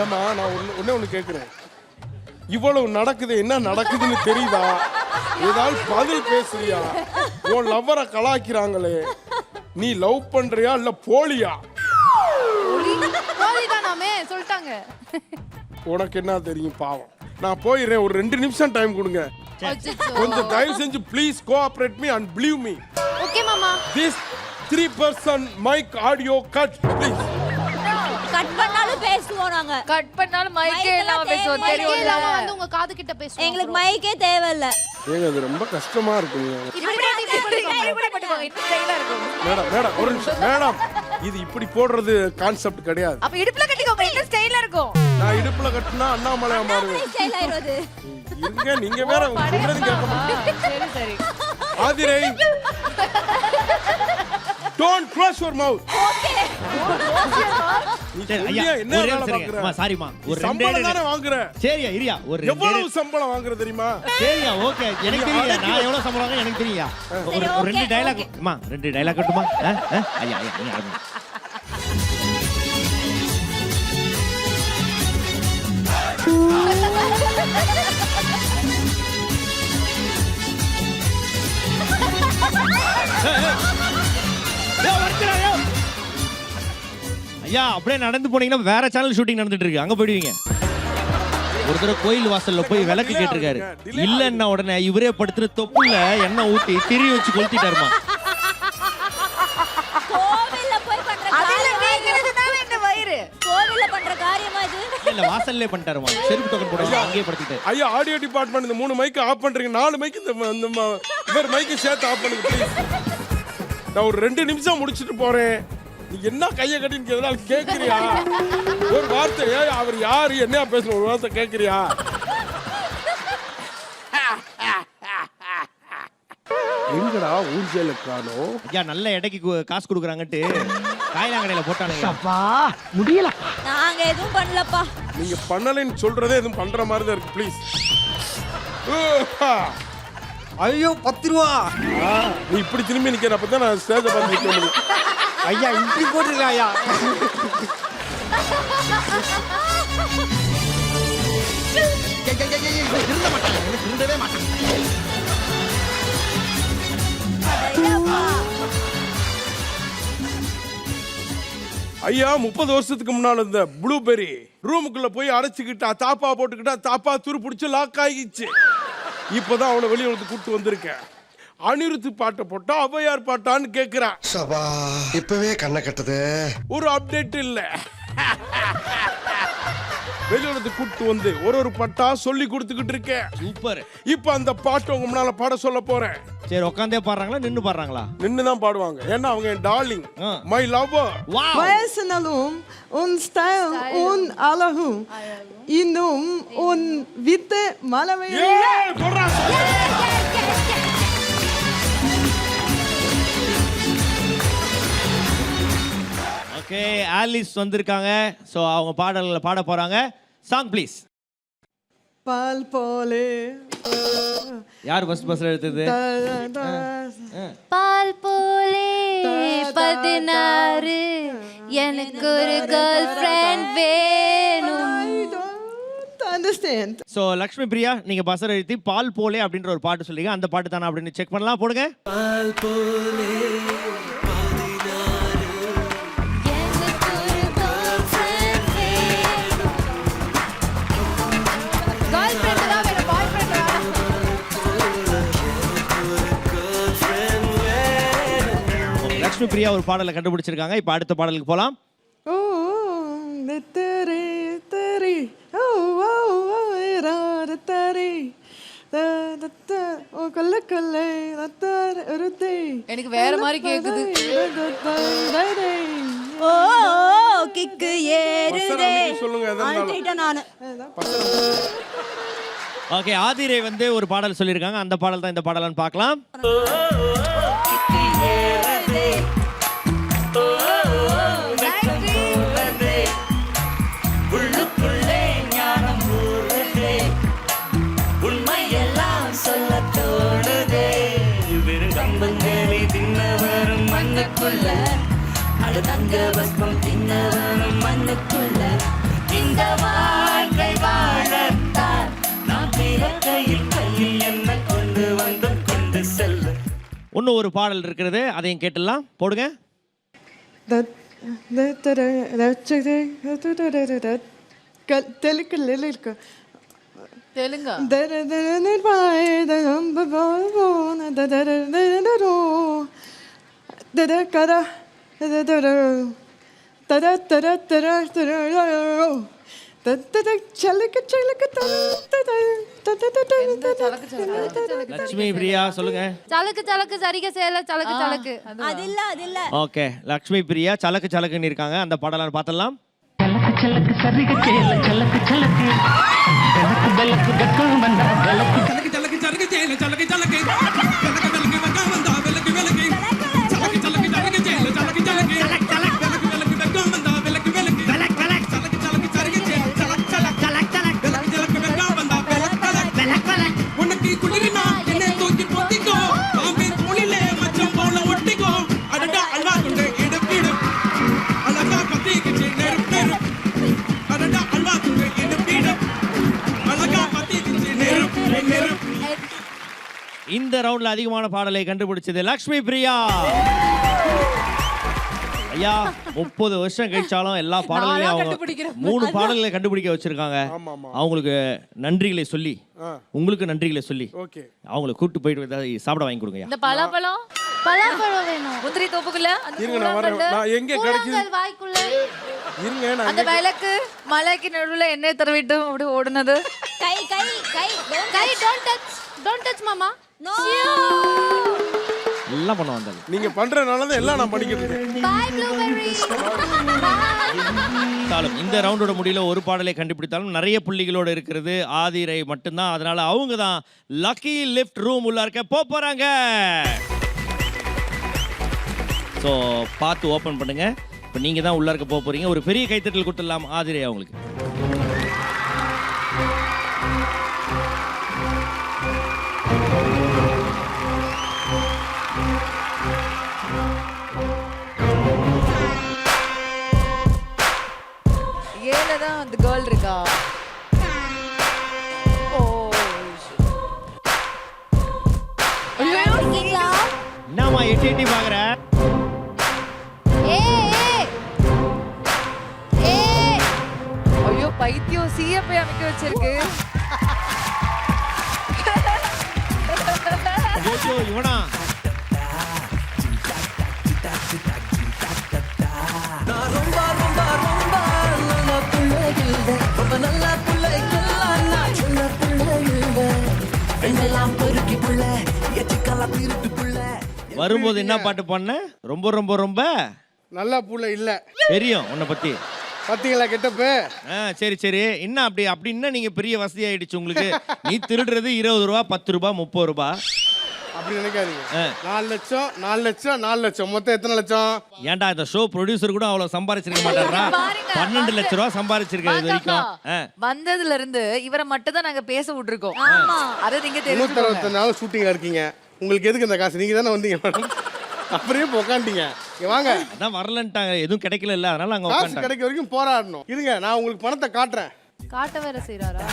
ஏமா நான் ஒண்ணு கேட்கிறேன், இவ்வளவு நடக்குது, என்ன நடக்குதுன்னு தெரியுதா? ஏதாவது பதில் பேசுறியா? உன் லவ்வரை கலாய்க்கிறாங்களே, நீ லவ் பண்றியா இல்ல போலியா? போலிதானாமே சொல்லிட்டாங்க. உனக்கு என்ன தெரியும்? பாவம். நான் போயிடுறேன், ஒரு 2 நிமிஷம் டைம் கொடுங்க. கொஞ்சம் தயவு செஞ்சு please cooperate me and believe me. Okay மாமா. This 3% mic audio cut please. Cut பண்ணாலும் பேசுவோம் நாங்க. கட் பண்ணாலும் மைக்கே இல்லாம பேசுவோம் தெரியும்ல. வந்து உங்க காது கிட்ட பேசுவோம். எங்களுக்கு மைக்கே தேவையில்ல. ஏங்க அது ரொம்ப கஷ்டமா இருக்குங்க. மேடம் ஒரு நிமிஷம் மேடம், இது இப்படி போடுறது கான்செப்ட் கிடையாது. அப்ப இடுப்புல கட்டிக்கோங்க, இந்த ஸ்டைலா இருக்கும். நான் இடுப்புல கட்டினா அண்ணாமலையா மாறுவேன். ஸ்டைல் ஆயிடுது. இருங்க, நீங்க வேற சொல்றது கேட்க மாட்டீங்க. சரி சரி. Aathirai, don't close your mouth. Okay. ஐயா என்ன வேலை பாக்குற? அம்மா சாரிமா, ஒரு சம்பளம் தானே வாங்குற. சரியா இரியா, ஒரு எவ்வளவு சம்பளம் வாங்குற தெரியுமா? சரியா ஓகே, எனக்கு தெரியும் நான் எவ்வளவு சம்பளம் வாங்க எனக்கு தெரியா. ஒரு 2 டயலாக் அம்மா, 2 டயலாக் கட்டுமா? ஐயா ஐயா நீ ஆடுங்க. ஐயா அப்படியே நடந்து போனீங்கன்னா வேற சேனல் ஷூட்டிங் நடந்துட்டு இருக்கு, அங்க போயிடுவீங்க. ஒரு தடவை கோயில் வாசல்ல போய் விளக்கு கேட்டிருக்காரு, இல்லன்னா உடனே இவரே படுத்துட்டு தொப்புல எண்ணெய் ஊத்தி திரி வச்சு கொளுத்திட்டாருமா. கோவில்ல போய் பண்ற நீங்கிறதுனால இந்த வயிறு. கோவில்ல பண்ற காரியமா இது? இல்ல வாசல்லே பண்ணிட்டாருமா, செருப்பு டோக்கன் போடுவாங்க அங்கேயே படுத்திட்டாரு. ஐயா ஆடியோ டிபார்ட்மெண்ட் இந்த 3 மைக் ஆஃப் பண்றீங்க, 4 மைக் இந்த இவர் மைக் சேர்த்து ஆஃப் பண்ணுங்க ப்ளீஸ். நான் ஒரு 2 நிமிஷம் முடிச்சிட்டு போறேன். நீ என்ன கையை கட்டின்னு எதனால கேட்கறியா? ஒரு வார்த்தை, ஏய் அவர் யாரு என்ன பேசணும், ஒரு வார்த்தை கேட்கறியா? எங்கடா ஊர்ஜில காணோம்? ஐயா நல்ல எடைக்கு காசு கொடுக்குறாங்கட்டு காயிலாங்கடையில போட்டானுங்க. அப்பா முடியல. நாங்க எதுவும் பண்ணலப்பா. நீங்க பண்ணலைன்னு சொல்றதே எதுவும் பண்ற மாதிரி தான் இருக்கு ப்ளீஸ். ஐயோ 10 ரூபா. நீ இப்படி திரும்பி நிக்கிற, அப்பதான் நான் ஸ்டேஜை பார்த்து நிக்க முடியும். ஐயா இப்படி போட்டுருங்க ஐயா. திருந்த மாட்டாங்க, திருந்தவே மாட்டாங்க. ஐயா 30 வருஷத்துக்கு முன்னால இந்த ப்ளூபெரி ரூமுக்குள்ள போய் அடைச்சுக்கிட்டா, தாப்பா போட்டுக்கிட்டா, தாப்பா துரு பிடிச்சு லாக் ஆகிச்சு. இப்பதான் அவனை வெளியே வந்து கூட்டு வந்திருக்கேன். அனிருத்து பாட்டை போட்டா அவையார் பாட்டான்னு கேக்குறான். சபா இப்பவே கண்ணை கட்டுது. ஒரு அப்டேட் இல்ல. வெளியோட கூட்டு வந்து ஒரு பாட்டா சொல்லி கொடுத்துக்கிட்டு இருக்கேன். சூப்பர். இப்ப அந்த பாட்டு உங்க முன்னால பாட சொல்ல போறேன். சரி உட்காந்தே பாடுறாங்களா நின்னு பாடுறாங்களா? நின்னுதான் பாடுவாங்க, ஏன்னா அவங்க என் darling, my lover. Vajsenalum, un style, un alahum, inum, un vite malaveri. Okay Alice வந்திருக்காங்க, சோ அவங்க பாடல்களை பாட போறாங்க. Song please. Pal pole. யார் ஃபர்ஸ்ட் பஸ்ல எடுத்தது? பால் போலே 16 எனக்கு ஒரு கேர்ள் ஃப்ரெண்ட் வேணும். I don't understand. So Lakshmi Priya நீங்க பஸ்ல எழுதி பால் போலே அப்படின்ற ஒரு பாட்டு சொல்றீங்க, அந்த பாட்டு தானா அப்படின்னு செக் பண்ணலாம், போடுங்க. பால் போலே 16 லக்ஷ்மி பிரியா ஒரு பாடலை கண்டுபிடிச்சிருக்காங்க. இப்போ அடுத்த பாடலுக்கு போலாம். Oh, tere tere. Oh, oh, oh, ra tere. Da da da. Oh, kalle kalle. Da tere urute. எனக்கு வேற மாதிரி கேக்குது. ஓ கிக்கு ஏறுதே. சொல்லுங்க ஆல்ரைட்டா நானு. ஓகே ஆதிரை வந்து ஒரு பாடல் சொல்லிருக்காங்க, அந்த பாடல் தான் இந்த பாடலான்னு பார்க்கலாம். தங்க வஸ்பம் தின்னவனும் மண்ணுக்குள்ள இந்த இன்னும் ஒரு பாடல் இருக்கிறது, அதையும் கேட்டுடலாம். போடுங்க. தெலுங்கு தெலுங்கா லட்சுமி பிரியா சொல்லுங்க. சலக்கு சலக்கு சரிக சேல சலக்கு சலக்கு. அது இல்ல ஓகே, லட்சுமி பிரியா சலக்கு சலக்குன்னு இருக்காங்க. அந்த பாடலாம் பார்த்தலாம். చలక సరిగ చేల చలక చలక బెలకు బెలకు గక్కం బంద బెలకు చలక చలక చలక చేల చలక చలక చలక చలక గక్కం బంద బెలకు బెలకు చలక చలక చలక చేల చలక చలక బెలకు బెలకు గక్కం బంద బెలకు బెలకు బెలకు బెలకు చలక చలక చలక చేల చలక చలక చలక చలక బెలకు బెలకు గక్కం బంద బెలకు బెలకు బెలకు బెలకు உனக்கு குளிரினா என்னை தூக்கி போத்திக்கோ ஆமே தோளிலே மச்சம் போல ஒட்டிக்கோ அடடா அல்வா கொண்டு இடுப்பிடு அழகா பத்திக்கிச்சு நெருப்பு நெருப்பு அடடா அல்வா கொண்டு இடுப்பிடு அழகா பத்திக்கிச்சு நெருப்பு நெருப்பு. இந்த ரவுண்ட்ல அதிகமான பாடலை கண்டுபிடிச்சது லட்சுமி பிரியா. ஐயா 30 வருஷம் கழிச்சாலும் எல்லா பாடல்களையும் அவங்க 3 பாடல்களை கண்டுபிடிக்க வச்சிருக்காங்க. ஆமா ஆமா. அவங்களுக்கு நன்றிகளை சொல்லி, ஆ. உங்களுக்கு நன்றிகளை சொல்லி ஓகே. அவங்களை கூட்டு போயிட்டு ஏதாவது சாப்பிட வாங்கி கொடுங்க. இந்த பலாப்பழம் பலாப்பழம் வேணும். முந்திரி தோப்புக்குள்ள அந்த இருங்க நான் வரேன். நான் எங்க கிடைக்குது? கூழாங்கல் வாய்க்குள்ள. இருங்க நான் அந்த விளக்கு மலைக்கு நடுவுல எண்ணெய் தடவிட்டு அப்படி ஓடுனது. கை கை கை கை don't touch மாமா. நோ. எல்லாம் பண்ண வந்தாங்க. நீங்க பண்றதுனால தான் எல்லாம் நான் படிக்கிறது. Bye blueberry. இந்த ரவுண்டோட முடியல ஒரு பாடலை கண்டுபிடித்தாலும் நிறைய புள்ளிகளோட இருக்கிறது ஆதிரை மட்டும்தான். அதனால அவங்க தான் லக்கி லிஃப்ட் ரூம் உள்ள இருக்க போறாங்க. ஸோ பார்த்து ஓப்பன் பண்ணுங்க. இப்போ நீங்க தான் உள்ள இருக்க போறீங்க. ஒரு பெரிய கைத்தட்டல் கொடுத்துடலாம் ஆதிரை அவங்களுக்கு. ஏலதான் அந்த கேர்ள் இருக்கா? ஓ என்னம்மா எட்டி எட்டி பாக்குற? ஐயோ பைத்தியம் சிஎப்பை அமைக்க வச்சிருக்கு. ஐயோ இவனா? வரும்போது என்ன பாட்டு பண்ண? ரொம்ப ரொம்ப ரொம்ப நல்ல புள்ள இல்ல. தெரியும் உன்னை பத்தி. பாத்தீங்களா கெட்டப்பு? சரி சரி. என்ன அப்படின்னா நீங்க பெரிய வசதி ஆயிடுச்சு உங்களுக்கு. நீ திருடுறது 20 ரூபா 10 ரூபா 30 ரூபா அப்படி நினைக்காதீங்க. 4 லட்சம் 4 லட்சம் 4 லட்சம் மொத்தம் எத்தனை லட்சம்? ஏன்டா இந்த ஷோ ப்ரொடியூசர் கூட அவ்வளவு சம்பாதிச்சிருக்க மாட்டாரா? 12 லட்சம் ரூபா சம்பாதிச்சிருக்காரு இது வரைக்கும். வந்ததுல இருந்து இவரை மட்டும் தான் நாங்க பேச விட்டுருக்கோம். அதை நீங்க 360 நாள் ஷூட்டிங்ல இருக்கீங்க. உங்களுக்கு எதுக்கு இந்த காசு? நீங்க தானே வந்தீங்க மேடம். அப்படியே உட்காந்துட்டீங்க. வாங்க. அதான் வரலன்ட்டாங்க. எதுவும் கிடைக்கல இல்ல, அதனால அங்க காசு உட்கார்ந்தாங்க. கிடைக்க வரைக்கும் போராடணும். இருங்க நான் உங்களுக்கு பணத்தை காட்டுறேன். காட்ட வேற செய்றாரா?